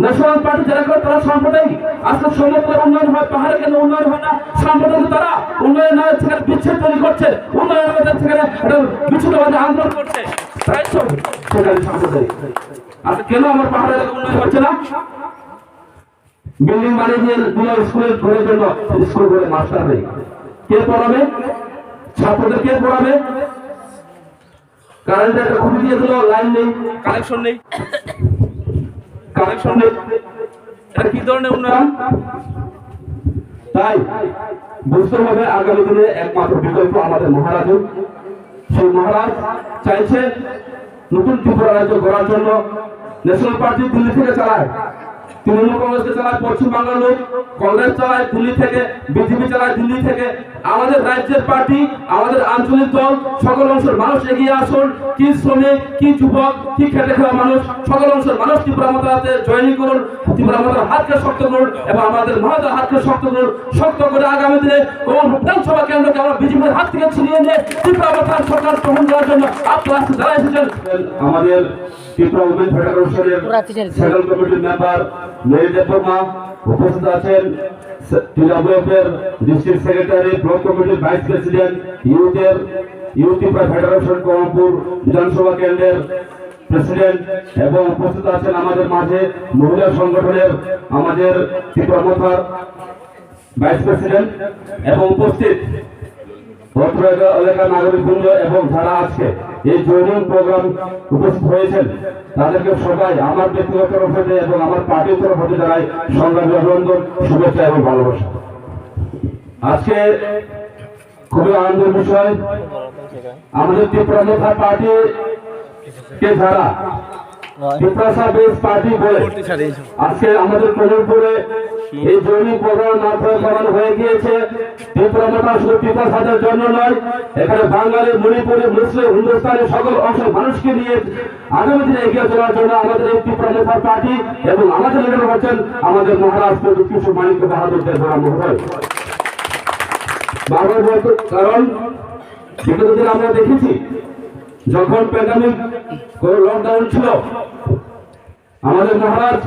National party যারা করে তারা সাম্প্রদায়িক। আজকে সমগ্র উন্নয়ন হয়, পাহাড়ে কেন উন্নয়ন হয় না? সাম্প্রদায়িক তারা উন্নয়ন না সেখানে বিচ্ছেদ তৈরি করছে, উন্নয়ন সেখানে বিচ্ছিন্নবাদী আন্দোলন করছে, তাই তো সেখানে সাম্প্রদায়িক। আজকে কেন আমার পাহাড়ে উন্নয়ন হচ্ছে না? বিল্ডিং বানিয়ে দিয়ে দিল স্কুলের ঘরের জন্য, স্কুল ঘরে মাস্টার নেই, কে পড়াবে? ছাত্রদের কে পড়াবে? কারেন্টের একটা খুঁটি দিয়ে দিল, লাইন নেই, কানেকশন নেই, কানেকশন নেই, এটা কি ধরনের উন্নয়ন? তাই বুঝতে হবে আগামী দিনে একমাত্র বিকল্প আমাদের মহারাজ। সেই মহারাজ চাইছে নতুন ত্রিপুরা রাজ্য গড়ার জন্য। ন্যাশনাল পার্টি দিল্লি থেকে চালায়, তৃণমূল কংগ্রেসকে চালায় পশ্চিমবাংলার লোক, কংগ্রেস চালায় দিল্লি থেকে, বিজেপি চালায় দিল্লি থেকে। আমাদের রাজ্যের পার্টি, আমাদের আঞ্চলিক দল, সকল অংশের মানুষ এগিয়ে আসুন। কি শ্রমিক, কি যুবক, কি খেটে খাওয়া মানুষ, সকল অংশের মানুষ ত্রিপুরা মাতাতে জয়েনিং করুন, ত্রিপুরা মাতার হাতকে শক্ত করুন এবং আমাদের মহাদের হাতকে শক্ত করুন। শক্ত করে আগামী দিনে কোন বিধানসভা কেন্দ্রকে আমরা বিজেপির হাত থেকে ছিনিয়ে নিয়ে ত্রিপুরা মাতার সরকার গ্রহণ করার জন্য আপনারা যারা এসেছেন। আমাদের ত্রিপুরা উইমেন ফেডারেশনের সেন্ট্রাল কমিটির মেম্বার মেরি দেববর্মা উপস্থিত আছেন, টিডব্লিউএফের ডিস্ট্রিক্ট সেক্রেটারি, ব্লক কমিটির vice president, youth Tripura federation Kamalpur বিধানসভা কেন্দ্রের প্রেসিডেন্ট এবং উপস্থিত আছেন আমাদের মাঝে মহিলা সংগঠনের আমাদের ত্রিপুরা মাতার ভাইস প্রেসিডেন্ট এবং উপস্থিত অত্র এলাকার নাগরিকবৃন্দ এবং যারা আজকে এই জয়েনিং প্রোগ্রাম উপস্থিত হয়েছেন তাদেরকে সবাই আমার ব্যক্তিগত তরফ থেকে এবং আমার পার্টির তরফ থেকে জানাই সংগ্রামী অভিনন্দন, শুভেচ্ছা এবং ভালোবাসা। আজকে খুবই আনন্দের বিষয়, আমাদের ত্রিপুরা মাতার পার্টি কে যারা ত্রিপুরা বেস পার্টি বলে আজকে আমাদের কমলপুরে এই জৈনিক প্রোগ্রাম মাধ্যমে করানো হয়ে গিয়েছে। ত্রিপুরা মাতা শুধু ত্রিপুরাদের জন্য নয়, এখানে বাঙালি, মণিপুরি, মুসলিম, হিন্দুস্তানি সকল অংশের মানুষকে নিয়ে আগামী দিনে এগিয়ে চলার জন্য আমাদের এই ত্রিপুরা মাতার পার্টি এবং আমাদের লিডার হচ্ছেন আমাদের মহারাজ কিশোর মানিক্য বাহাদুর দেববর্মা মহোদয়। বারবার বলতো কারণ বিগত দিন আমরা দেখেছি যখন প্যান্ডামিক লকডাউন ছিল আমাদের মহারাজ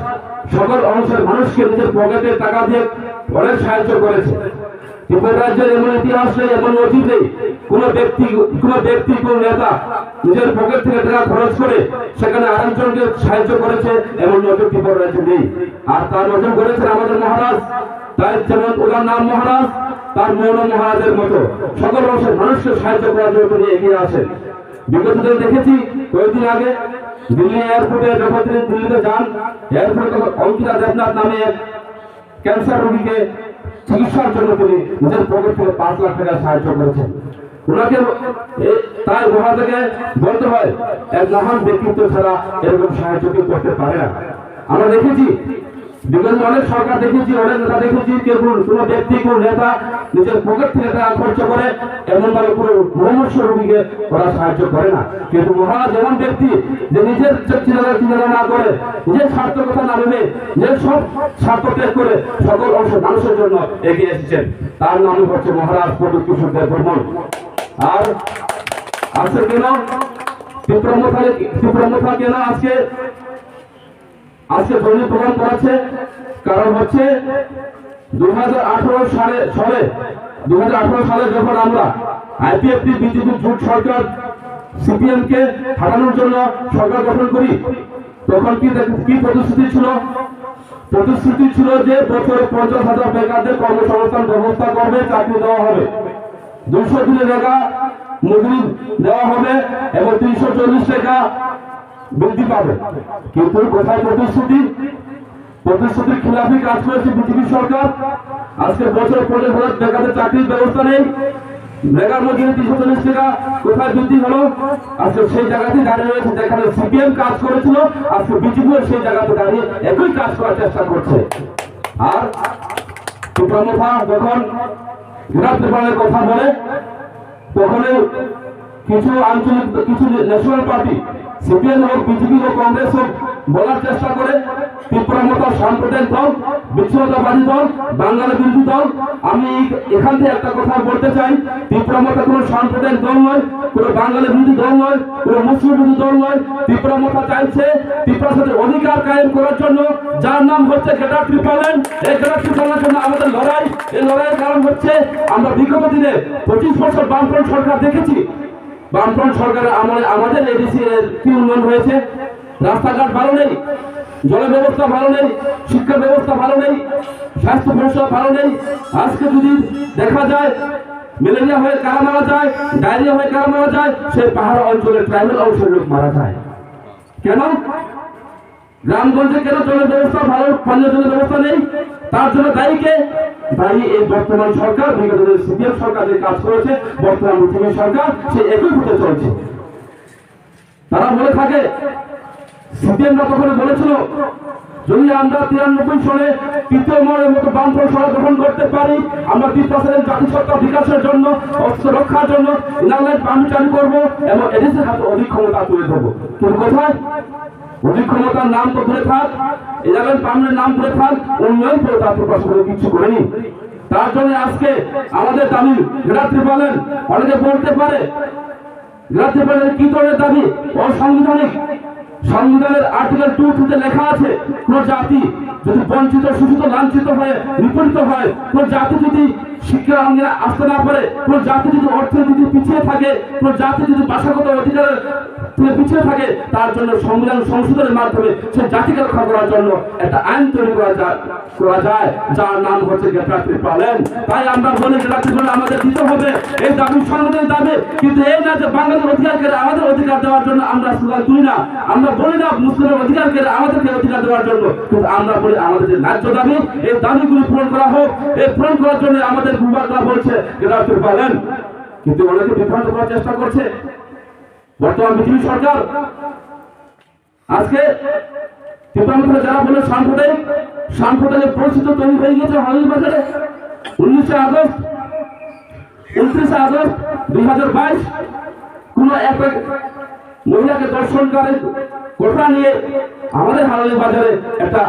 সকল অংশের মানুষকে নিজের পকেটের টাকা দিয়ে অনেক সাহায্য করেছে। ত্রিপুরা রাজ্যের এমন ইতিহাস নেই, এমন অতীত নেই কোন ব্যক্তি কোন নেতা নিজের পকেট থেকে টাকা খরচ করে সেখানে আরেকজনকে সাহায্য করেছে এমন নজর ত্রিপুরা রাজ্যে নেই। আর তার নজর করেছেন আমাদের মহারাজ। তাই যেমন ওনার নাম মহারাজ, তার মৌন মহারাজের মতো সকল অংশের মানুষকে সাহায্য করার জন্য তিনি এগিয়ে আসেন। বিগত দিনে দেখেছি কয়েকদিন আগে দিল্লি এয়ারপোর্টে যখন তিনি দিল্লিতে যান, এয়ারপোর্টে অঙ্কিতা দেবনাথ নামে ক্যান্সার রোগীকে চিকিৎসার জন্য তিনি নিজের পকেট থেকে 5 লাখ টাকা সাহায্য করেছেন। ওনাকে তাই গোয়া থেকে বলতে হয় এক মহান ব্যক্তিত্ব ছাড়া এরকম সাহায্য কেউ করতে পারে না। আমরা দেখেছি বিগত অনেক সরকার দেখেছি, অনেক নেতা দেখেছি, কেউ কোন ব্যক্তি কোন নেতা নিজের পকেট থেকে টাকা খরচ করে এমন ভাবে কোনো মুমূর্ষু রোগীকে ওরা সাহায্য করে না। কিন্তু মহারাজ এমন ব্যক্তি যে নিজের চিন্তা না করে, নিজের স্বার্থের কথা না ভেবে, নিজের সব স্বার্থ ত্যাগ করে সকল অংশ মানুষের জন্য এগিয়ে এসেছেন। তার নাম হচ্ছে মহারাজ প্রদীপ কিশোর দেববর্মন। আর আজকে কেন ত্রিপুরা মাতা কেন আজকে জৈনিক প্রোগ্রাম করাচ্ছে? কারণ হচ্ছে 2018 সালে যখন আমরা আইপিএফটি বিজেপি জোট সরকার সিপিএম কে হারানোর জন্য সরকার গঠন করি, তখন কি প্রতিশ্রুতি ছিল? প্রতিশ্রুতি ছিল যে বছরে 50,000 বেকারদের কর্মসংস্থান ব্যবস্থা করবে, চাকরি দেওয়া হবে, 200 দিনের টাকা মজুরি দেওয়া হবে এবং 340 টাকা বৃদ্ধি পাবে। কিন্তু কোথায় প্রতিশ্রুতির খিলাফি কাজ করেছে বিজেপি সরকার। আজকে বছরে 50,000 বেকারদের চাকরির ব্যবস্থা নেই, বেকার মজুরি 340 টাকা কোথায় বৃদ্ধি হলো? আজকে সেই জায়গাতে দাঁড়িয়ে রয়েছে যেখানে সিপিএম কাজ করেছিল, আজকে বিজেপিও সেই জায়গাতে দাঁড়িয়ে একই কাজ করার চেষ্টা করছে। আর ত্রিপুরা মাতা যখন বিরাট ত্রিপুরার কথা বলে তখনই কিছু আঞ্চলিক কিছু ন্যাশনাল পার্টি সিপিএম হোক বিজেপি হোক কংগ্রেস হোক বলার চেষ্টা করে ত্রিপুরা মতো সাম্প্রদায়িক দল বিচ্ছিন্নতাবাদী দল বাঙালি বিরোধী দল। আমি এখান থেকে একটা কথা বলতে চাই, ত্রিপুরা মতো কোনো সাম্প্রদায়িক দল নয়, কোনো বাঙালি বিরোধী দল নয়, কোনো মুসলিম বিরোধী দল নয়। ত্রিপুরা মতো চাইছে ত্রিপুরার সাথে অধিকার কায়েম করার জন্য, যার নাম হচ্ছে গ্রেটার ত্রিপুরাল্যান্ড। এই গ্রেটার ত্রিপুরাল্যান্ডের জন্য আমাদের লড়াই। এই লড়াইয়ের কারণ হচ্ছে আমরা বিগত দিনে 25 বছর বামফ্রন্ট সরকার দেখেছি। বামফ্রন্ট সরকারের আমলে আমাদের এডিসি এর কি উন্নয়ন হয়েছে? রাস্তাঘাট ভালো নেই, জল ব্যবস্থা ভালো নেই, শিক্ষা ব্যবস্থা ভালো নেই, স্বাস্থ্য পরিষেবা ভালো নেই। আজকে যদি দেখা যায় ম্যালেরিয়া হয়ে কারা মারা যায়, ডায়রিয়া হয়ে কারা মারা যায়, সেই পাহাড় অঞ্চলের ট্রাইবেল অংশের লোক মারা যায়। কেন? গ্রামগঞ্জে কেন জলের ব্যবস্থা ভালো, পানীয় জলের ব্যবস্থা নেই? তার জন্য দায়ী কে? দায়ী এই বর্তমান সরকার। বিগত সিপিএম সরকার যে কাজ করেছে, বর্তমান মুখ্যমন্ত্রী সরকার সে একই হতে চলছে। তারা বলে থাকে, সিপিএমরা তখন বলেছিল যদি আমরা 93 সালে তৃতীয় মনের মতো বামফ্রন্ট সরকার গঠন করতে পারি, আমরা 3% জাতিসত্তা বিকাশের জন্য, অস্ত্র রক্ষার জন্য ইনারল্যান্ড পানি চালু করবো এবং এডিসির হাতে অধিক ক্ষমতা তুলে ধরবো। কিন্তু কোথায়? অধিক ক্ষমতার নাম তো ধরে থাক, ইনারল্যান্ড পানির নাম ধরে থাক, উন্নয়ন করে তার প্রকাশ করে কিছু করেনি। তার জন্য আজকে আমাদের দাবি গ্রেটার ত্রিপুরাল্যান্ড। অনেকে বলতে পারে গ্রেটার ত্রিপুরাল্যান্ড কি ধরনের দাবি? অসাংবিধানিক। সংবিধানের আর্টিকেল 2 লেখা আছে, কোন জাতি যদি বঞ্চিত, শোষিত, লাঞ্ছিত হয়ে নিপীড়িত হয়, কোন জাতি যদি শিক্ষা অঙ্গে আসতে না পারে, কোন জাতি যদি অর্থনীতি পিছিয়ে থাকে, কোন জাতি যদি ভাষাগত অধিকারের পিছিয়ে থাকে, তার জন্য সংবিধান সংশোধনের মাধ্যমে সে জাতিকে রক্ষা করার জন্য একটা আইন তৈরি করা যায়, যার নাম হচ্ছে গ্রেটার ত্রিপুরাল্যান্ড। তাই আমরা বলি গ্রেটার ত্রিপুরাল্যান্ড আমাদের দিতে হবে, এই দাবি সংবিধানের দাবি। কিন্তু এই না যে বাঙালির অধিকার কেড়ে আমাদের অধিকার দেওয়ার জন্য আমরা স্লোগান তুলি না, আমরা বলি না মুসলিমের অধিকার কেড়ে আমাদেরকে অধিকার দেওয়ার জন্য, কিন্তু আমরা বলি আমাদের যে ন্যায্য দাবি, এই দাবিগুলি পূরণ করা হোক। এই পূরণ করার জন্য আমাদের ভূভাগরা বলছে গ্রেটার ত্রিপুরাল্যান্ড। কিন্তু অনেকে বিভ্রান্ত করার চেষ্টা করছে বর্তমান বিজেপি সরকার। আজকে ত্রিপুরা যারা বলে সাম্প্রদায়িক পরিস্থিতি তৈরি হয়ে গেছে হালির বাজারে। 29 আগস্ট 2022 কোন এক মহিলাকে দর্শনকারী ঘটনা নিয়ে আমাদের হালালি বাজারে একটা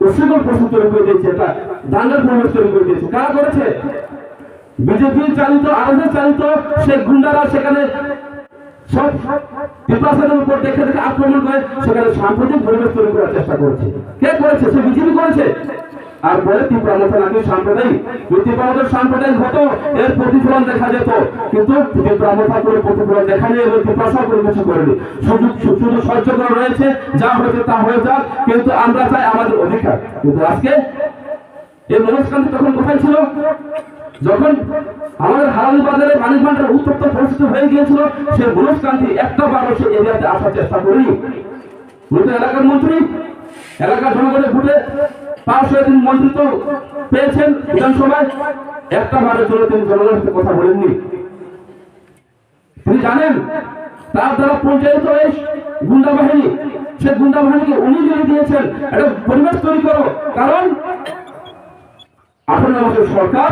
উশৃঙ্খল পরিস্থিতি তৈরি করে দিয়েছে, একটা দাঙ্গার পরিবেশ তৈরি করে দিয়েছে। কারা করেছে? বিজেপি চালিত, আরএসএস চালিত সেই গুন্ডারা সেখানে সব ত্রিপুরার উপর দেখে দেখে আক্রমণ করে সেখানে সাম্প্রতিক পরিবেশ তৈরি করার চেষ্টা করেছে। কে করেছে? সে বিজেপি করেছে। আর বলে ত্রিপুরা মতো নাকি সাম্প্রদায়িক। ত্রিপুরা মতো সাম্প্রদায়িক হতো, এর প্রতিফলন দেখা যেত। কিন্তু ত্রিপুরা মতো করে প্রতিফলন দেখা নিয়ে ত্রিপুরা সরকার কিছু করেনি। শুধু সহ্য করা রয়েছে, যা হয়েছে তা হয়ে যাক, কিন্তু আমরা চাই আমাদের অধিকার। কিন্তু আজকে এই মনস্কান্তি তখন কোথায় ছিল? যখন আমাদের হালালি বাজারে পানি ভান্ডার উত্তপ্ত পরিস্থিতি হয়ে গিয়েছিল, সে মনস্কান্তি একটা বারও সে এরিয়াতে আসার চেষ্টা করেনি। এলাকার মন্ত্রী, এলাকার জনগণের ভোটে 500 মন্ত্রিত্ব পেয়েছেন বিধানসভায়, একটা বারের জন্য তিনি জনগণের সাথে কথা বলেননি। তিনি জানেন তার দ্বারা পরিচালিত এই গুন্ডা বাহিনী, সে গুন্ডা বাহিনীকে উনি জেনে দিয়েছেন একটা পরিবেশ তৈরি করো। কারণ 18 বছর সরকার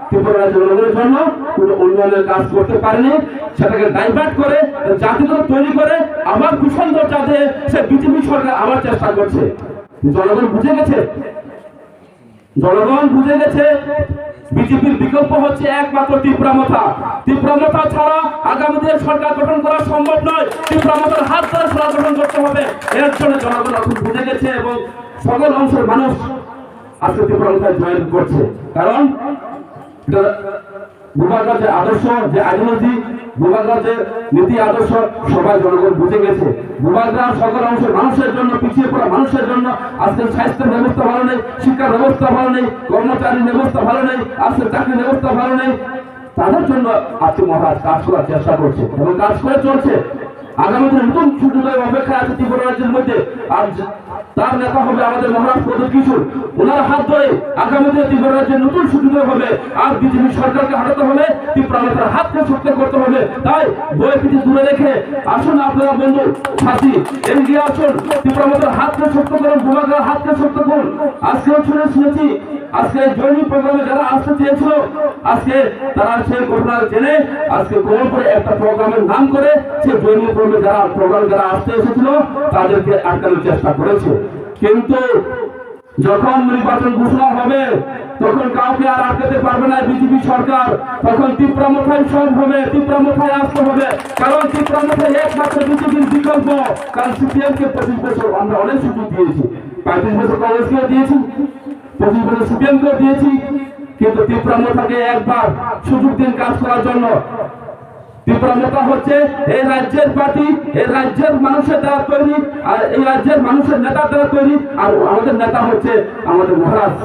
ত্রিপুরা জনগণের জন্য কোনো উন্নয়নের কাজ করতে পারেনি, সেটাকে ডাইভার্ট করে জাতিগত তৈরি করে আবার কুসংস্কার যাতে সে বিজেপি সরকার আবার চেষ্টা করছে। জনগণ বুঝে গেছে, জনগণ বুঝে গেছে বিজেপির বিকল্প হচ্ছে একমাত্র ত্রিপুরা মাথা। ত্রিপুরা মাথা ছাড়া আগামী দিনের সরকার গঠন করা সম্ভব নয়। ত্রিপুরা মাথার হাত ধরে সরকার গঠন করতে হবে। এর জন্য জনগণ এখন বুঝে গেছে এবং সকল অংশের মানুষ আজকে ত্রিপুরা মাথায় জয়েন করছে। কারণ ভূভাগরার যে আদর্শ, যে আইডিওলজি, ভূভাগরার যে নীতি আদর্শ সবাই জনগণ বুঝে গেছে। ভূভাগরার সকল অংশের মানুষের জন্য, পিছিয়ে পড়া মানুষের জন্য আজকে স্বাস্থ্যের ব্যবস্থা ভালো নেই, শিক্ষার ব্যবস্থা ভালো নেই, কর্মচারীর ব্যবস্থা ভালো নেই, আজকে চাকরির ব্যবস্থা ভালো নেই। তাদের জন্য আজকে মহারাজ কাজ করার চেষ্টা করছে এবং কাজ করে চলছে। আগামী দিনে নতুন সুযোগের অপেক্ষা আছে ত্রিপুরা রাজ্যের মধ্যে। আর তার নেতা হবে আমাদের মহারাজ প্রদীপ কিশোর। ওনার হাত ধরে আগামী দিনে ত্রিপুরা রাজ্যের নতুন সুযোগ হবে। আর বিজেপি সরকারকে হারাতে হলে ত্রিপুরা নেতার হাতকে শক্ত করতে হবে। তাই বই পিঠে দূরে রেখে আসুন আপনারা বন্ধু সাথী এগিয়ে আসুন, ত্রিপুরা নেতার হাতকে শক্ত করুন, ভূভাগরার হাতকে শক্ত করুন। আজকেও শুনেছি আজকে জৈনিক প্রোগ্রামে যারা আসতে চেয়েছিল আজকে তারা সেই ঘটনা জেনে আজকে কোন করে একটা প্রোগ্রামের নাম করে সেই জৈনিক প্রোগ্রামে যারা আসতে এসেছিল তাদেরকে আটকানোর চেষ্টা করেছে। কিন্তু যখন নির্বাচন ঘোষণা হবে তখন কাউকে আর আটকাতে পারবে না বিজেপি সরকার। তখন তীব্রমথায় সব হবে, তীব্রমথায় আসতে হবে, কারণ তীব্রমথায় একমাত্র বিজেপির বিকল্প। কারণ সিপিএম কে 25 বছর আমরা অনেক সুযোগ দিয়েছি, 35 বছর কংগ্রেসকেও দিয়েছি, 25 বছর সিপিএম কেও দিয়েছি, কিন্তু তীব্রমথাকে একবার সুযোগ দিন কাজ করার জন্য। তীব্রমথা হচ্ছে এই রাজ্যের পার্টি, এই রাজ্যের মানুষের দ্বারা তৈরি, আর এই রাজ্যের মানুষের নেতা দ্বারা তৈরি। আর আমাদের নেতা হচ্ছে আমাদের মহারাজ।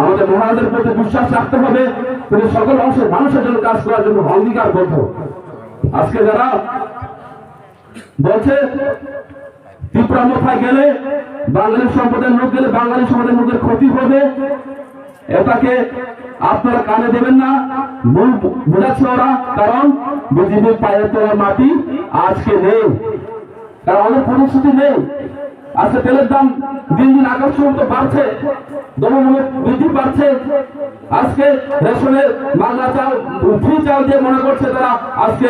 আমাদের মহারাজের প্রতি বিশ্বাস রাখতে হবে, তিনি সকল অংশের মানুষের জন্য কাজ করার জন্য অঙ্গীকারবদ্ধ। আজকে যারা বলছে তীব্রমথায় গেলে বাঙালি সম্প্রদায়ের লোক গেলে বাঙালি সমাজের লোকের ক্ষতি হবে, এটাকে আপনারা কানে দেবেন না, ভুল বোঝাচ্ছে ওরা। কারণ বিজেপির পায়ের তোলা মাটি আজকে নেই, কারণ আমাদের প্রতিশ্রুতি নেই। আজকে তেলের দাম দিন দিন আকর্ষণ তো বাড়ছে, দ্রব্যমূল্য বৃদ্ধি পাচ্ছে। আজকে রেশনের বাংলা চাল ফ্রি চাল দিয়ে মনে করছে তারা আজকে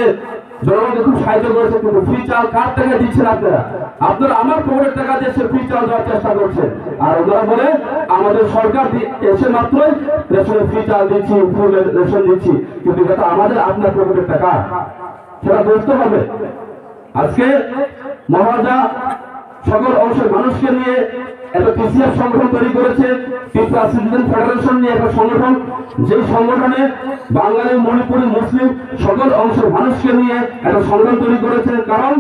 জনগণকে খুব সাহায্য করেছে, কিন্তু ফ্রি চাল কার টাকা দিচ্ছেন আপনারা? আপনারা আমার পকেটের টাকা দিয়ে সে ফ্রি চাল দেওয়ার চেষ্টা করছেন। আর ওনারা বলে আমাদের সরকার এসে মাত্রই রেশনের ফ্রি চাল দিচ্ছি, ফুল রেশন দিচ্ছি, কিন্তু এটা আমাদের আপনার পকেটের টাকা, সেটা বুঝতে হবে। আজকে মহারাজা সকল অংশের মানুষকে নিয়ে একটা টিসিএফ সংগঠন তৈরি করেছে, ত্রিপুরা সিটিজেন ফেডারেশন নিয়ে একটা সংগঠন, যে সংগঠনে বাঙালি, মণিপুরি, মুসলিম সকল অংশের মানুষকে নিয়ে একটা সংগঠন তৈরি করেছে। কারণ